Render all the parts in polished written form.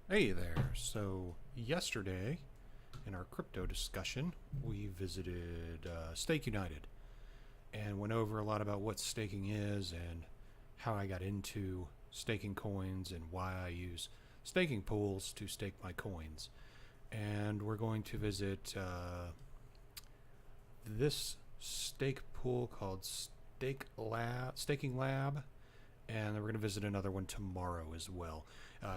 Hey there. So, yesterday in our crypto discussion, we visited Stake United and went over a lot about what staking is and how I got into staking coins and why I use staking pools to stake my coins. And we're going to visit this stake pool called Staking Lab, and we're going to visit another one tomorrow as well.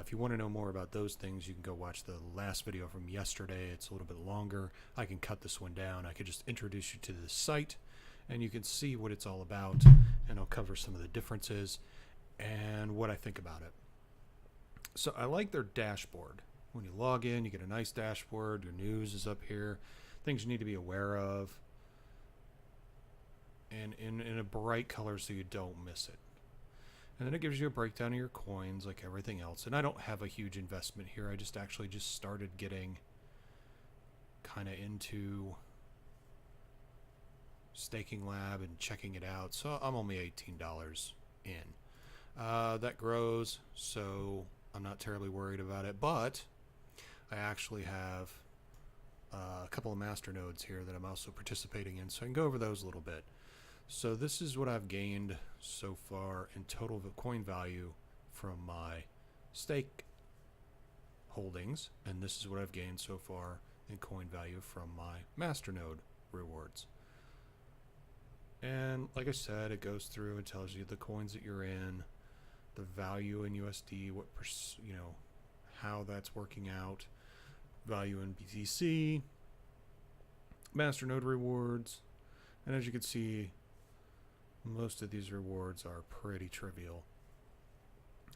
If you want to know more about those things, you can go watch the last video from yesterday. It's a little bit longer. I can cut this one down. I could just introduce you to the site, and you can see what it's all about, and I'll cover some of the differences and what I think about it. So I like their dashboard. When you log in, you get a nice dashboard. Your news is up here, things you need to be aware of, and in a bright color so you don't miss it. And then it gives you a breakdown of your coins like everything else. And I don't have a huge investment here. I just actually just started getting kind of into Staking Lab and checking it out. So I'm only $18 in. That grows, so I'm not terribly worried about it. But I actually have a couple of master nodes here that I'm also participating in. So I can go over those a little bit. So this is what I've gained so far in total coin value from my stake holdings, and this is what I've gained so far in coin value from my masternode rewards. And like I said, it goes through and tells you the coins that you're in, the value in USD, what how that's working out, value in BTC, masternode rewards, and as you can see, most of these rewards are pretty trivial.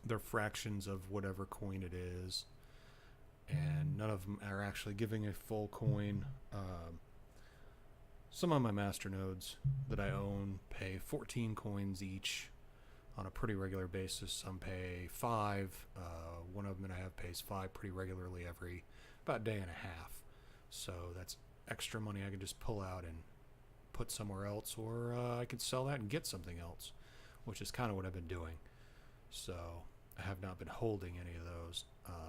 They're fractions of whatever coin it is, and none of them are actually giving a full coin. Some of my masternodes that I own pay 14 coins each on a pretty regular basis. Some pay 5. One of them that I have pays 5 pretty regularly every about day and a half. So that's extra money I can just pull out and put somewhere else, or I could sell that and get something else, which is kind of what I've been doing. So I have not been holding any of those,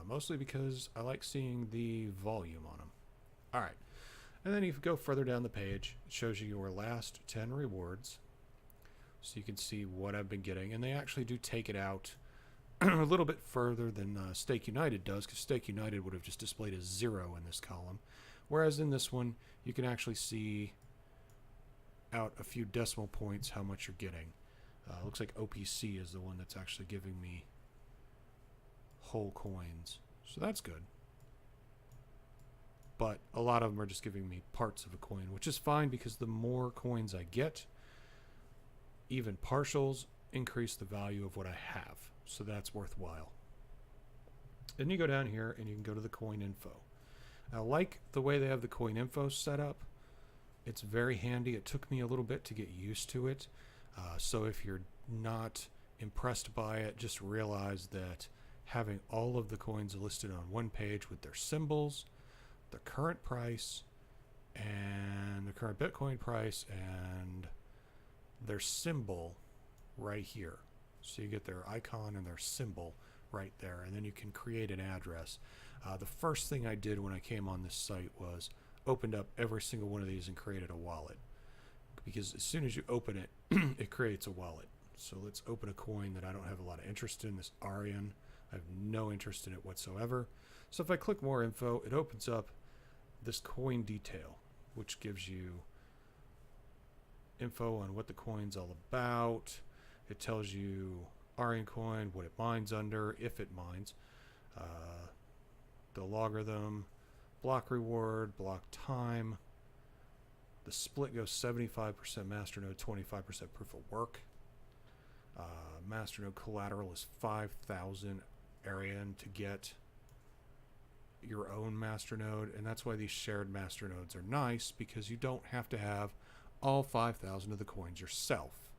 mostly because I like seeing the volume on them. All right, and then if you go further down the page, it shows you your last 10 rewards, so you can see what I've been getting, and they actually do take it out a little bit further than Stake United does, because Stake United would have just displayed a 0 in this column, whereas in this one you can actually see out a few decimal points how much you're getting. Looks like OPC is the one that's actually giving me whole coins, so that's good. But a lot of them are just giving me parts of a coin, which is fine because the more coins I get, even partials increase the value of what I have, so that's worthwhile. Then you go down here and you can go to the coin info. I like the way they have the coin info set up. It's very handy. It took me a little bit to get used to it. So if you're not impressed by it, just realize that having all of the coins listed on one page with their symbols, the current price, and the current Bitcoin price, and their symbol right here. So you get their icon and their symbol right there, and then you can create an address. The first thing I did when I came on this site was opened up every single one of these and created a wallet, because as soon as you open it it creates a wallet. So let's open a coin that I don't have a lot of interest in, this Aryan. I have no interest in it whatsoever. So if I click more info, it opens up this coin detail, which gives you info on what the coin's all about. It tells you Aryan coin, what it mines under, if it mines, the logarithm, block reward, block time. The split goes 75% masternode, 25% proof of work. Masternode collateral is 5,000 Aryan to get your own masternode, and that's why these shared masternodes are nice, because you don't have to have all 5,000 of the coins yourself.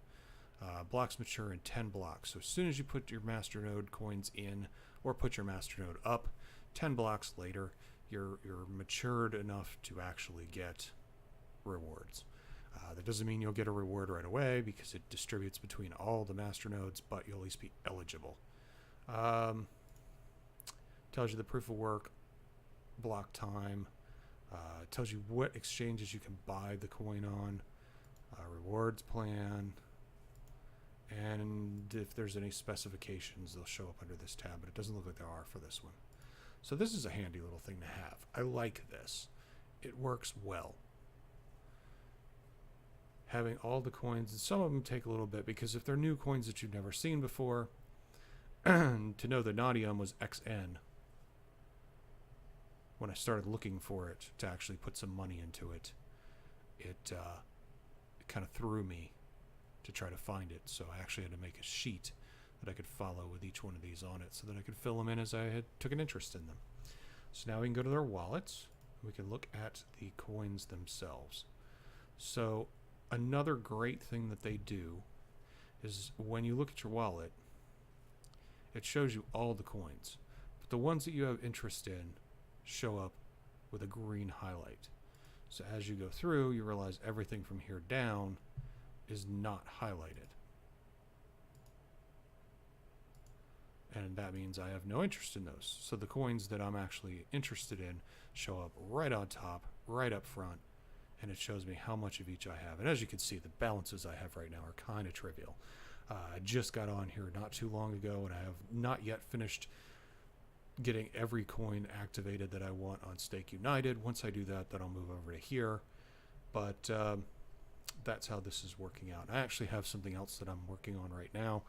Blocks mature in 10 blocks, so as soon as you put your masternode coins in or put your masternode up, 10 blocks later you're matured enough to actually get rewards. That doesn't mean you'll get a reward right away, because it distributes between all the masternodes, but you'll at least be eligible. Tells you the proof of work, block time, tells you what exchanges you can buy the coin on, rewards plan, and if there's any specifications, they'll show up under this tab, but it doesn't look like there are for this one. So this is a handy little thing to have. I like this. It works well. Having all the coins, and some of them take a little bit, because if they're new coins that you've never seen before, to know the Nadium was XN, when I started looking for it to actually put some money into it, it kind of threw me to try to find it. So I actually had to make a sheet that I could follow with each one of these on it so that I could fill them in as I took an interest in them. So now we can go to their wallets. We can look at the coins themselves. So another great thing that they do is when you look at your wallet, it shows you all the coins. But the ones that you have interest in show up with a green highlight. So as you go through, you realize everything from here down is not highlighted. And that means I have no interest in those. So the coins that I'm actually interested in show up right on top, right up front, and it shows me how much of each I have. And as you can see, the balances I have right now are kind of trivial. I just got on here not too long ago, and I have not yet finished getting every coin activated that I want on Stake United. Once I do that, then I'll move over to here. But that's how this is working out. I actually have something else that I'm working on right now,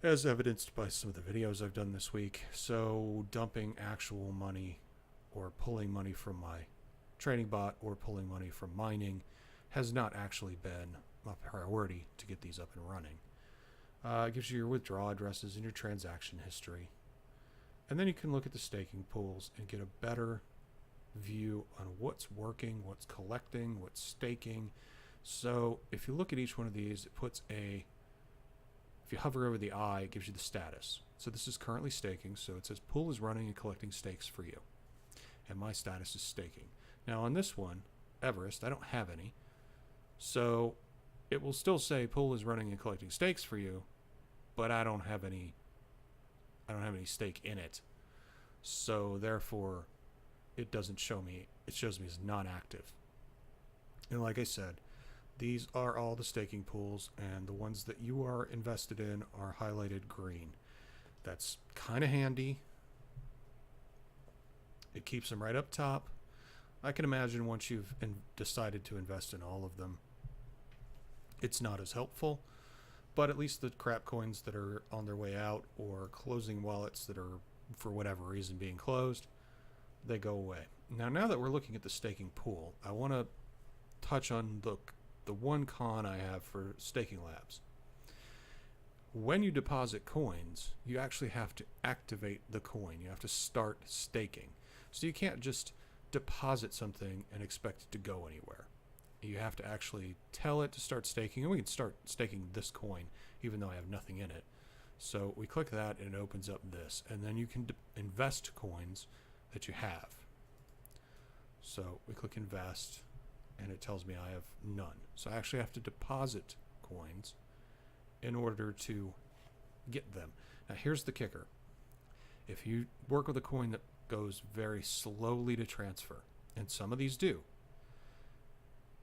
as evidenced by some of the videos I've done this week. So dumping actual money or pulling money from my trading bot or pulling money from mining has not actually been my priority to get these up and running. It gives you your withdrawal addresses and your transaction history. And then you can look at the staking pools and get a better view on what's working, what's collecting, what's staking. So if you look at each one of these, it puts if you hover over the eye, it gives you the status. So this is currently staking. So it says pool is running and collecting stakes for you. And my status is staking. Now on this one, Everest, I don't have any. So it will still say pool is running and collecting stakes for you, but I don't have any stake in it. So therefore it doesn't show me, it shows me as non-active. And like I said, these are all the staking pools, and the ones that you are invested in are highlighted green. That's kind of handy. It keeps them right up top. I can imagine once you've decided to invest in all of them, it's not as helpful, but at least the crap coins that are on their way out or closing wallets that are for whatever reason being closed, they go away. Now that we're looking at the staking pool, I want to touch on the one con I have for Staking Labs. When you deposit coins, you actually have to activate the coin. You have to start staking. So you can't just deposit something and expect it to go anywhere. You have to actually tell it to start staking, and we can start staking this coin even though I have nothing in it. So we click that and it opens up this, and then you can invest coins that you have. So we click invest and it tells me I have none. So I actually have to deposit coins in order to get them. Now here's the kicker. If you work with a coin that goes very slowly to transfer, and some of these do,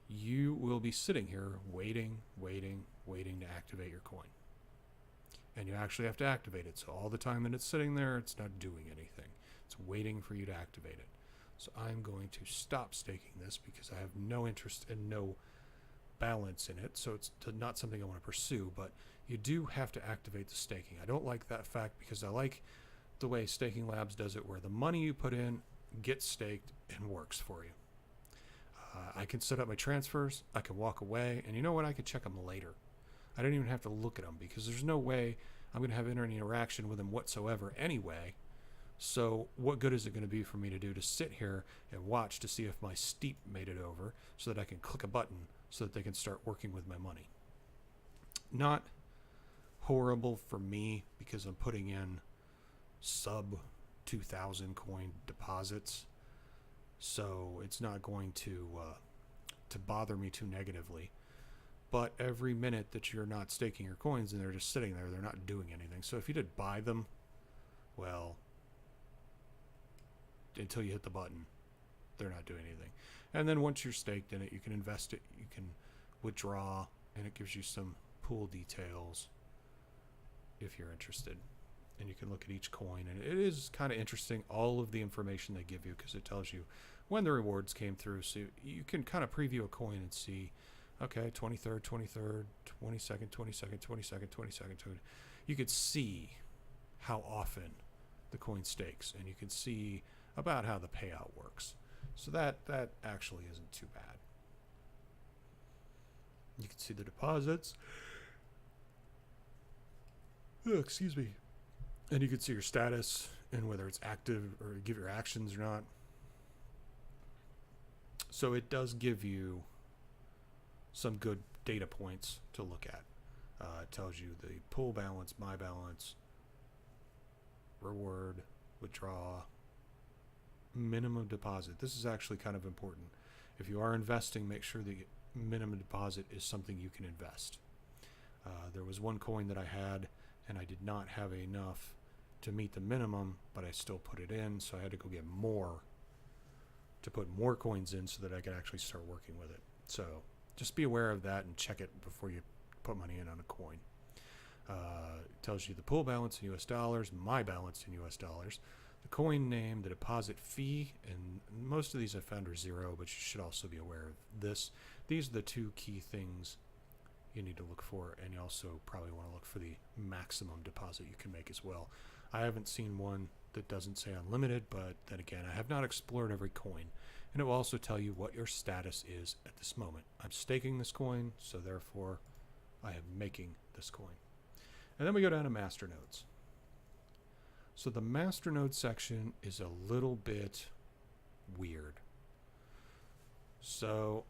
you will be sitting here waiting to activate your coin. And you actually have to activate it. So all the time that it's sitting there, it's not doing anything. It's waiting for you to activate it. So I'm going to stop staking this because I have no interest and no balance in it. So it's not something I want to pursue, but you do have to activate the staking. I don't like that fact because I like the way Staking Labs does it, where the money you put in gets staked and works for you. I can set up my transfers, I can walk away, and you know what? I can check them later. I don't even have to look at them because there's no way I'm going to have any interaction with them whatsoever anyway. So what good is it going to be for me to do to sit here and watch to see if my steep made it over so that I can click a button so that they can start working with my money? Not horrible for me because I'm putting in sub 2,000 coin deposits. So it's not going to bother me too negatively. But every minute that you're not staking your coins and they're just sitting there, they're not doing anything. So if you did buy them, well, until you hit the button, they're not doing anything. And then once you're staked in it, you can invest it, you can withdraw, and it gives you some pool details if you're interested. And you can look at each coin, and it is kind of interesting, all of the information they give you, because it tells you when the rewards came through. So you can kind of preview a coin and see, okay, 23rd, 23rd, 22nd, 22nd, 22nd, 22nd. You could see how often the coin stakes, and you can see about how the payout works. So that actually isn't too bad. You can see the deposits. Oh, excuse me. And you can see your status and whether it's active or give your actions or not. So it does give you some good data points to look at. It tells you the pool balance, my balance, reward, withdraw, minimum deposit. This is actually kind of important. If you are investing, make sure the minimum deposit is something you can invest. There was one coin that I had, and I did not have enough to meet the minimum, but I still put it in, so I had to go get more to put more coins in so that I could actually start working with it. So just be aware of that and check it before you put money in on a coin. It tells you the pool balance in US dollars, my balance in US dollars, the coin name, the deposit fee, and most of these I found are 0, but you should also be aware of this. These are the two key things you need to look for, and you also probably want to look for the maximum deposit you can make as well. I haven't seen one that doesn't say unlimited, but then again, I have not explored every coin, and it will also tell you what your status is at this moment. I'm staking this coin, so therefore I am making this coin. And then we go down to masternodes. So the masternode section is a little bit weird. So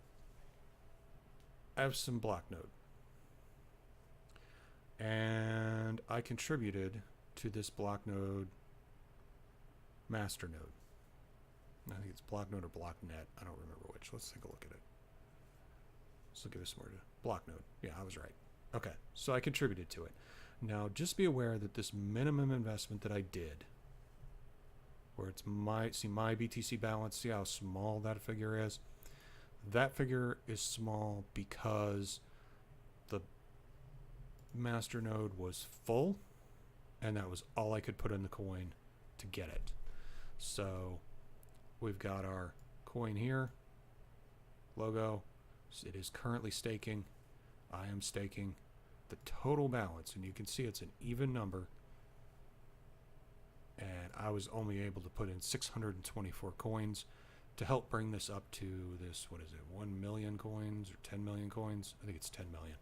I have some blocknode, and I contributed to this blocknode masternode. I think it's blocknode or blocknet. I don't remember which. Let's take a look at it. Let's look at this more. Blocknode. Yeah, I was right. Okay, so I contributed to it. Now, just be aware that this minimum investment that I did, where it's my BTC balance, see how small that figure is? That figure is small because the masternode was full, and that was all I could put in the coin to get it. So we've got our coin here, logo. It is currently staking. I am staking. The total balance, and you can see it's an even number, and I was only able to put in 624 coins to help bring this up to this, what is it, 1 million coins or 10 million coins? I think it's 10 million.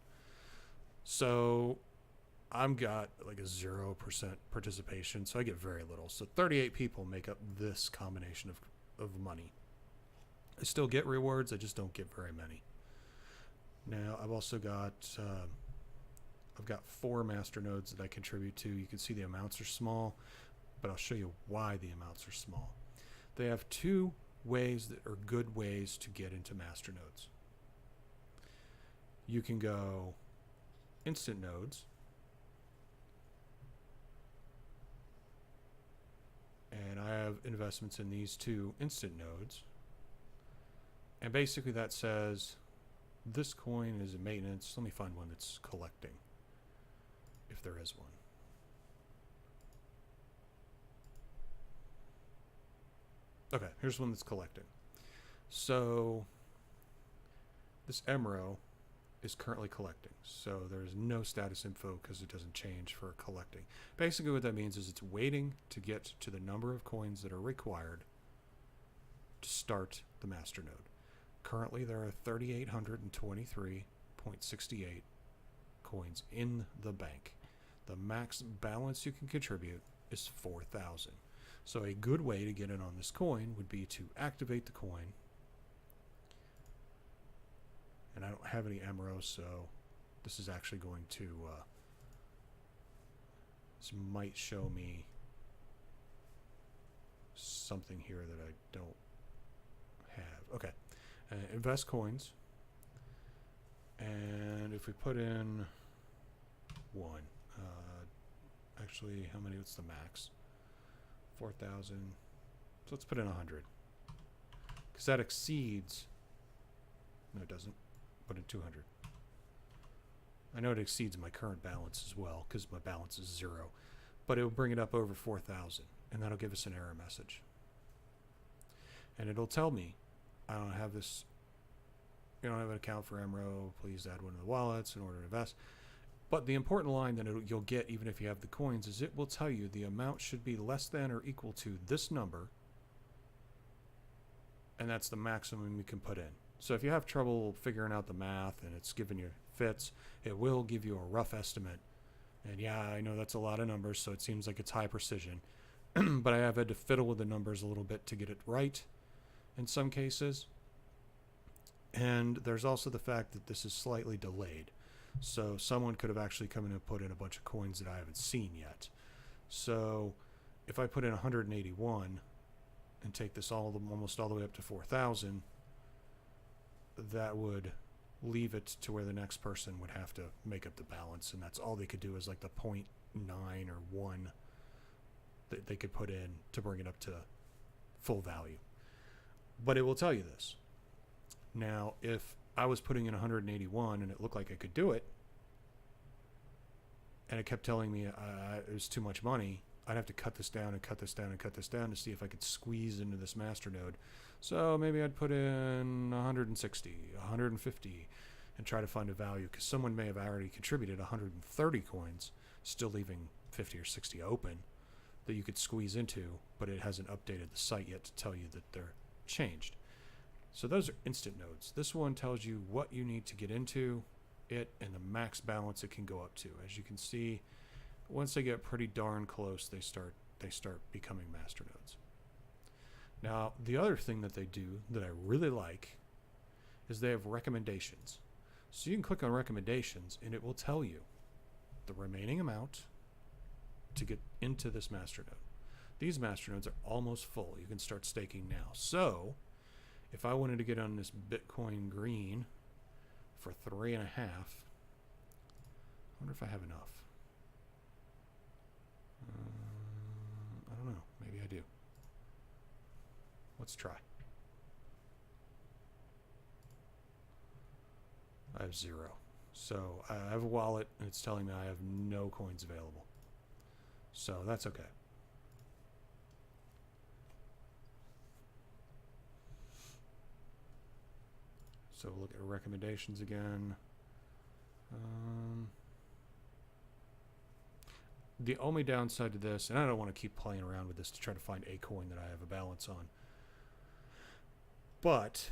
So I'm got like a 0% participation, so I get very little. So 38 people make up this combination of money. I still get rewards, I just don't get very many. Now I've also got I've got 4 masternodes that I contribute to. You can see the amounts are small, but I'll show you why the amounts are small. They have 2 ways that are good ways to get into masternodes. You can go instant nodes, and I have investments in these 2 instant nodes, and basically that says this coin is in maintenance. Let me find one that's collecting, if there is one. Okay, here's one that's collecting. So this MRO is currently collecting. So there's no status info because it doesn't change for collecting. Basically what that means is it's waiting to get to the number of coins that are required to start the masternode. Currently there are 3,823.68 coins in the bank. The max balance you can contribute is 4,000. So a good way to get in on this coin would be to activate the coin. And I don't have any MRO, so this is actually going to, this might show me something here that I don't have. Okay, invest coins. And if we put in 1, actually, how many? What's the max? 4,000. So let's put in 100. Because that exceeds... No, it doesn't. Put in 200. I know it exceeds my current balance as well, because my balance is 0. But it will bring it up over 4,000, and that'll give us an error message. And it'll tell me, I don't have this... You don't have an account for MRO. Please add one of the wallets in order to invest. But the important line that you'll get, even if you have the coins, is it will tell you the amount should be less than or equal to this number, and that's the maximum you can put in. So if you have trouble figuring out the math and it's giving you fits, it will give you a rough estimate. And yeah, I know that's a lot of numbers, so it seems like it's high precision. But I have had to fiddle with the numbers a little bit to get it right in some cases. And there's also the fact that this is slightly delayed. So someone could have actually come in and put in a bunch of coins that I haven't seen yet. So if I put in 181 and take this almost all the way up to 4,000, that would leave it to where the next person would have to make up the balance, and that's all they could do is like the 0.9 or 1 that they could put in to bring it up to full value. But it will tell you this. Now, if I was putting in 181 and it looked like I could do it, and it kept telling me it was too much money, I'd have to cut this down and cut this down and cut this down to see if I could squeeze into this master node. So maybe I'd put in 160, 150, and try to find a value, because someone may have already contributed 130 coins, still leaving 50 or 60 open that you could squeeze into, but it hasn't updated the site yet to tell you that they're changed. So those are instant nodes. This one tells you what you need to get into it and the max balance it can go up to. As you can see, once they get pretty darn close, they start becoming master nodes. Now, the other thing that they do that I really like is they have recommendations. So you can click on recommendations and it will tell you the remaining amount to get into this master node. These master nodes are almost full. You can start staking now. So if I wanted to get on this Bitcoin green for 3.5, I wonder if I have enough. I don't know. Maybe I do. Let's try. I have 0. So I have a wallet and it's telling me I have no coins available. So that's okay. So we'll look at recommendations again. The only downside to this, and I don't want to keep playing around with this to try to find a coin that I have a balance on, but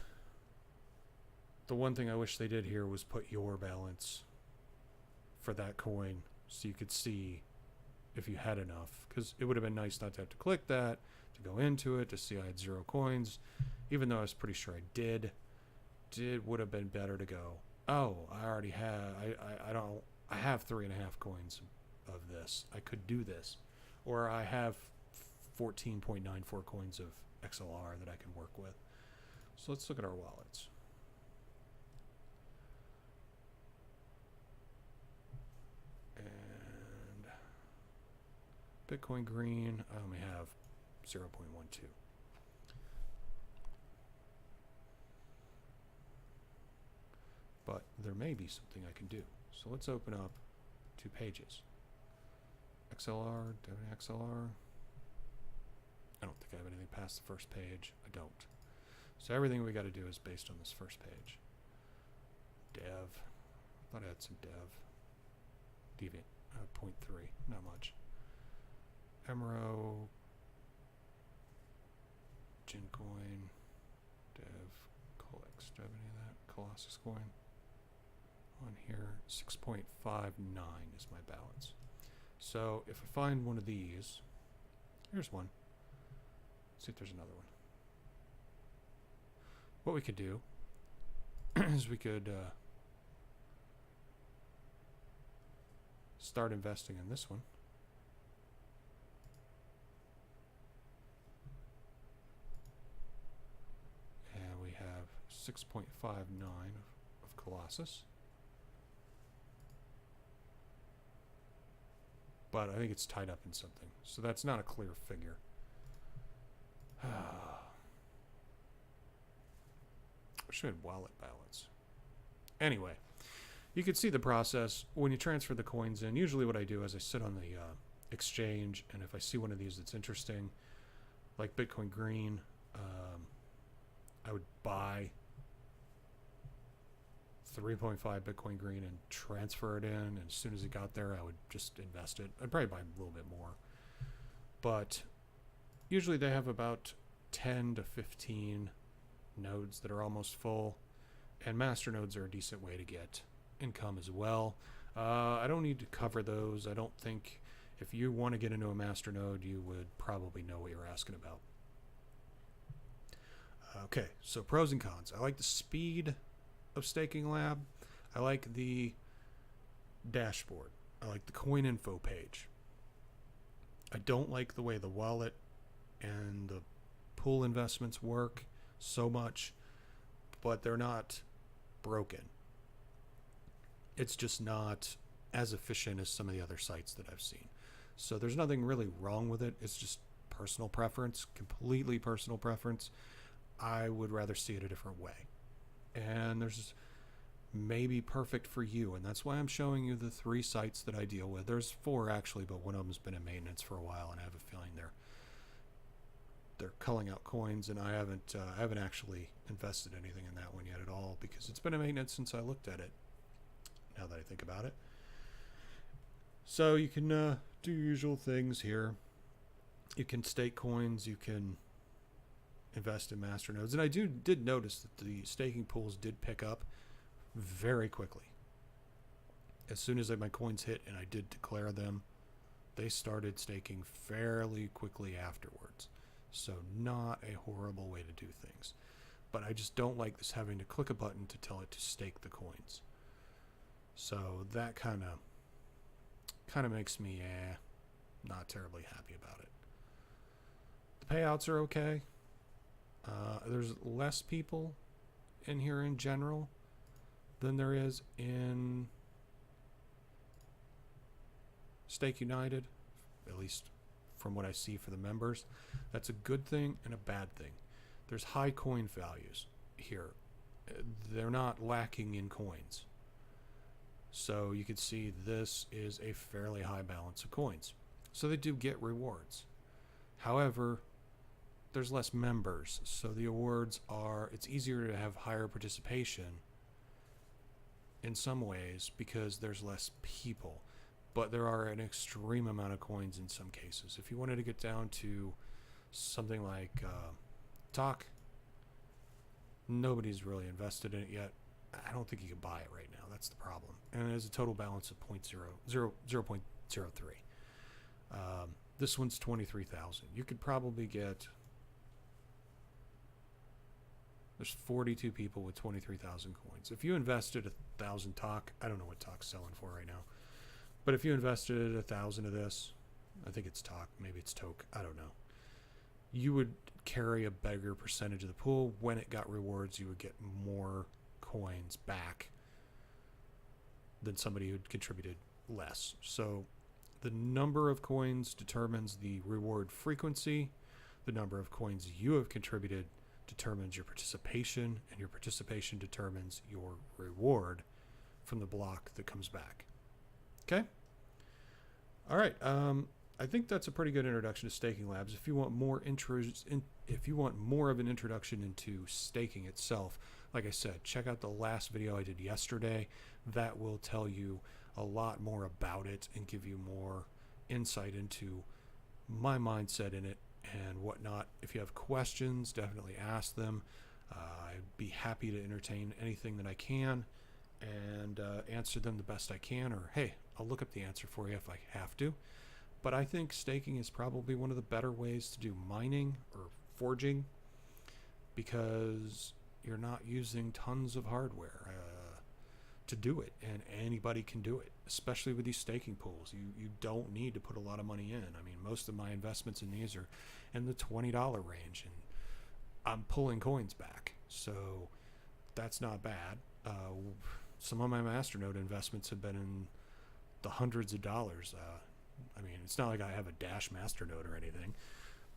the one thing I wish they did here was put your balance for that coin so you could see if you had enough, because it would have been nice not to have to click that to go into it to see I had 0 coins, even though I was pretty sure I did. It would have been better to go, oh, I already have, I have 3.5 coins of this. I could do this. Or I have 14.94 coins of XLR that I can work with. So let's look at our wallets. And Bitcoin green, I only have 0.12. But there may be something I can do. So let's open up 2 pages. XLR, debit XLR. I don't think I have anything past the first page. I don't. So everything we got to do is based on this first page. Dev. Thought I had some dev. Deviant. 0.3. Not much. MRO. Gencoin. Dev. Colex. Do I have any of that? Colossus coin. On here, 6.59 is my balance. So if I find one of these, here's one. Let's see if there's another one. What we could do is we could start investing in this one. And we have 6.59 of Colossus. But I think it's tied up in something. So that's not a clear figure. Should wallet balance. Anyway, you can see the process when you transfer the coins in. Usually what I do is I sit on the exchange, and if I see one of these that's interesting, like Bitcoin Green, I would buy 3.5 Bitcoin Green and transfer it in. And as soon as it got there, I would just invest it. I'd probably buy a little bit more. But usually they have about 10 to 15 nodes that are almost full. And master nodes are a decent way to get income as well. I don't need to cover those. I don't think if you want to get into a master node, you would probably know what you're asking about. Okay, so pros and cons. I like the speed of Staking Lab. I like the dashboard. I like the coin info page. I don't like the way the wallet and the pool investments work so much, but they're not broken. It's just not as efficient as some of the other sites that I've seen. So there's nothing really wrong with it. It's just personal preference, completely personal preference. I would rather see it a different way. And there's maybe perfect for you. And that's why I'm showing you the 3 sites that I deal with. There's 4 actually, but one of them's been in maintenance for a while, and I have a feeling they're culling out coins, and I haven't actually invested anything in that one yet at all because it's been in maintenance since I looked at it, now that I think about it. So you can do usual things here. You can stake coins, you can invest in master nodes. And I did notice that the staking pools did pick up very quickly. As soon as my coins hit and I did declare them, they started staking fairly quickly afterwards. So not a horrible way to do things. But I just don't like this having to click a button to tell it to stake the coins. So that kind of makes me not terribly happy about it. The payouts are okay. There's less people in here in general than there is in Stake United, at least from what I see for the members. That's a good thing and a bad thing. There's high coin values here. They're not lacking in coins. So you can see this is a fairly high balance of coins. So they do get rewards. However, there's less members, so the awards it's easier to have higher participation in some ways because there's less people, but there are an extreme amount of coins in some cases. If you wanted to get down to something like TOC, nobody's really invested in it yet. I don't think you can buy it right now. That's the problem. And it has a total balance of 0.03. This one's 23,000. You could probably get... There's 42 people with 23,000 coins. If you invested 1,000 TOC, I don't know what TOC's selling for right now, but if you invested 1,000 of this, I think it's TOC, maybe it's TOC, I don't know, you would carry a bigger percentage of the pool. When it got rewards, you would get more coins back than somebody who contributed less. So the number of coins determines the reward frequency. The number of coins you have contributed determines your participation, and your participation determines your reward from the block that comes back. Okay? All right. I think that's a pretty good introduction to Staking Labs. If you want more if you want more of an introduction into staking itself, like I said, check out the last video I did yesterday. That will tell you a lot more about it and give you more insight into my mindset in it and whatnot. If you have questions, definitely ask them. I'd be happy to entertain anything that I can and answer them the best I can, or hey, I'll look up the answer for you if I have to. But I think staking is probably one of the better ways to do mining or forging because you're not using tons of hardware to do it, and anybody can do it, especially with these staking pools. You don't need to put a lot of money in. I mean, most of my investments in these are in the $20 range, and I'm pulling coins back, so that's not bad. Some of my masternode investments have been in the hundreds of dollars. I mean, it's not like I have a Dash masternode or anything,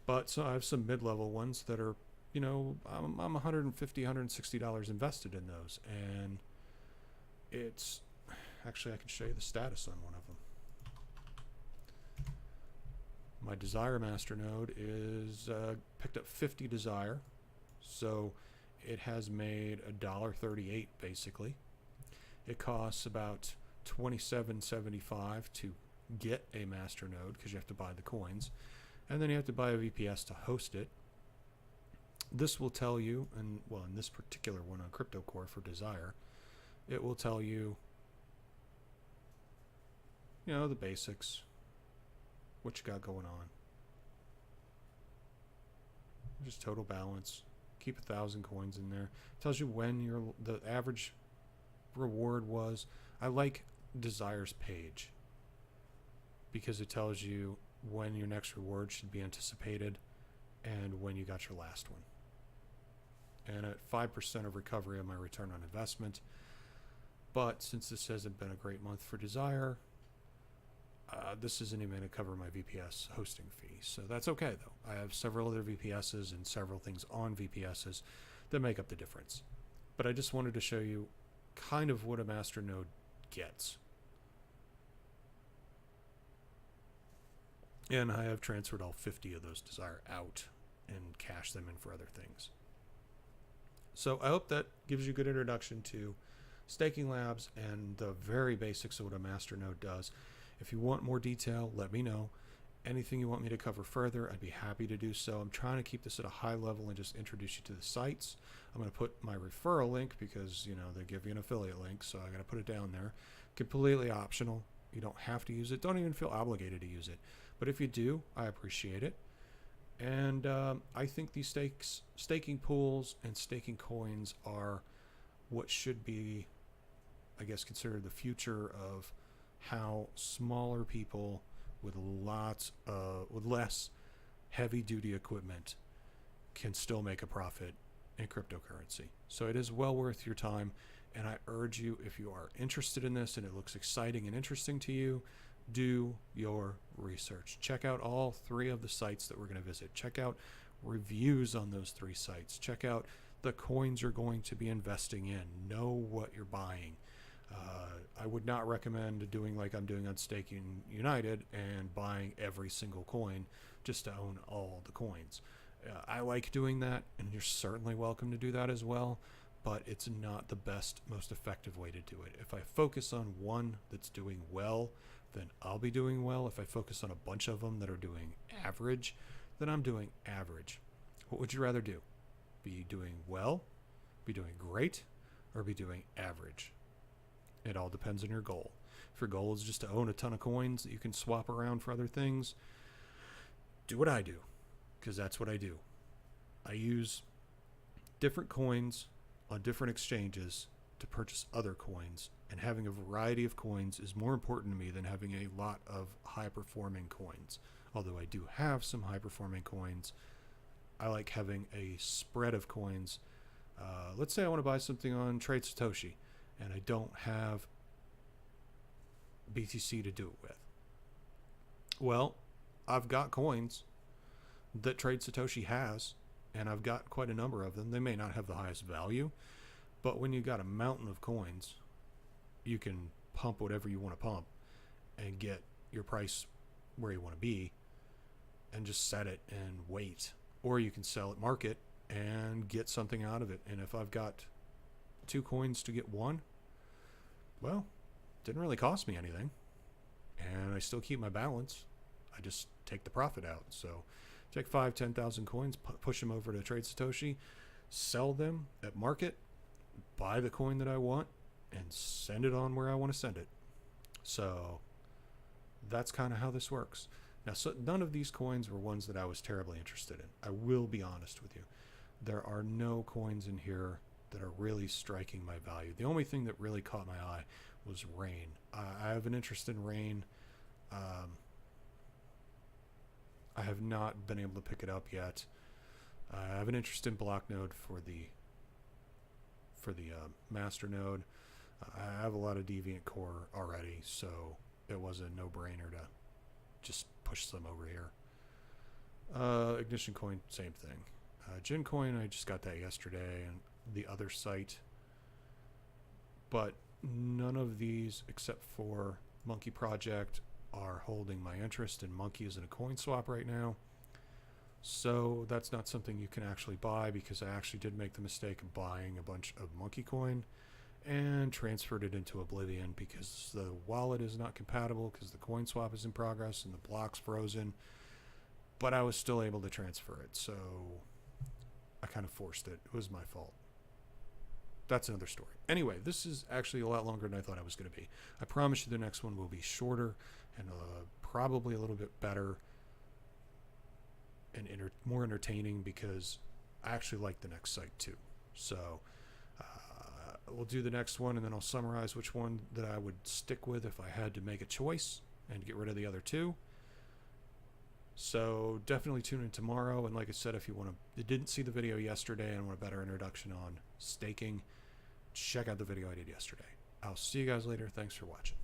But so I have some mid-level ones that are, I'm $150, $160 invested in those, and it's actually, I can show you the status on one of them. My Desire Masternode is picked up 50 Desire, so it has made $1.38 basically. It costs about $27.75 to get a Masternode because you have to buy the coins, and then you have to buy a VPS to host it. This will tell you, and well, in this particular one on Crypto Core for Desire, it will tell you, the basics, what you got going on. Just total balance. Keep 1,000 coins in there. Tells you when the average reward was. I like Desire's page because it tells you when your next reward should be anticipated and when you got your last one. And at 5% of recovery on my return on investment. But since this hasn't been a great month for Desire, this isn't even going to cover my VPS hosting fee. So that's okay, though. I have several other VPSs and several things on VPSs that make up the difference. But I just wanted to show you kind of what a Masternode gets. And I have transferred all 50 of those Desire out and cashed them in for other things. So I hope that gives you a good introduction to Staking Labs and the very basics of what a Masternode does. If you want more detail, let me know. Anything you want me to cover further, I'd be happy to do so. I'm trying to keep this at a high level and just introduce you to the sites. I'm going to put my referral link because, they give you an affiliate link, so I got to put it down there. Completely optional. You don't have to use it. Don't even feel obligated to use it. But if you do, I appreciate it. And I think these staking pools and staking coins are what should be, I guess, considered the future of how smaller people with less heavy-duty equipment can still make a profit in cryptocurrency. So it is well worth your time, and I urge you, if you are interested in this and it looks exciting and interesting to you, do your research. Check out all 3 of the sites that we're going to visit. Check out reviews on those 3 sites. Check out the coins you're going to be investing in. Know what you're buying. I would not recommend doing like I'm doing on Staking United and buying every single coin just to own all the coins. I like doing that, and you're certainly welcome to do that as well, but it's not the best, most effective way to do it. If I focus on one that's doing well, then I'll be doing well. If I focus on a bunch of them that are doing average, then I'm doing average. What would you rather do? Be doing well, be doing great, or be doing average? It all depends on your goal. If your goal is just to own a ton of coins that you can swap around for other things, do what I do, because that's what I do. I use different coins on different exchanges to purchase other coins, and having a variety of coins is more important to me than having a lot of high-performing coins. Although I do have some high-performing coins, I like having a spread of coins. Let's say I want to buy something on Trade Satoshi, and I don't have BTC to do it with. Well, I've got coins that Trade Satoshi has, and I've got quite a number of them. They may not have the highest value, but when you got a mountain of coins, you can pump whatever you want to pump and get your price where you want to be and just set it and wait. Or you can sell at market and get something out of it. And if I've got 2 coins to get 1, well, it didn't really cost me anything, and I still keep my balance. I just take the profit out. So take 5,000-10,000 coins, push them over to Trade Satoshi, sell them at market, buy the coin that I want, and send it on where I want to send it. So that's kind of how this works. Now, so none of these coins were ones that I was terribly interested in. I will be honest with you. There are no coins in here that are really striking my value. The only thing that really caught my eye was Rain. I have an interest in Rain. I have not been able to pick it up yet. I have an interest in Blocknode for the Masternode. I have a lot of Deviant Core already, so it was a no-brainer to just push some over here. Ignition coin, same thing. Gin coin, I just got that yesterday on the other site. But none of these, except for Monkey Project, are holding my interest, and Monkey is in a coin swap right now. So that's not something you can actually buy, because I actually did make the mistake of buying a bunch of Monkey coin and transferred it into Oblivion because the wallet is not compatible, because the coin swap is in progress and the block's frozen. But I was still able to transfer it, so I kind of forced it. It was my fault. That's another story. Anyway, this is actually a lot longer than I thought it was going to be. I promise you the next one will be shorter and probably a little bit better and more entertaining, because I actually like the next site too. So we'll do the next one, and then I'll summarize which one that I would stick with if I had to make a choice and get rid of the other two. So definitely tune in tomorrow. And like I said, if you didn't see the video yesterday and want a better introduction on staking, check out the video I did yesterday. I'll see you guys later. Thanks for watching.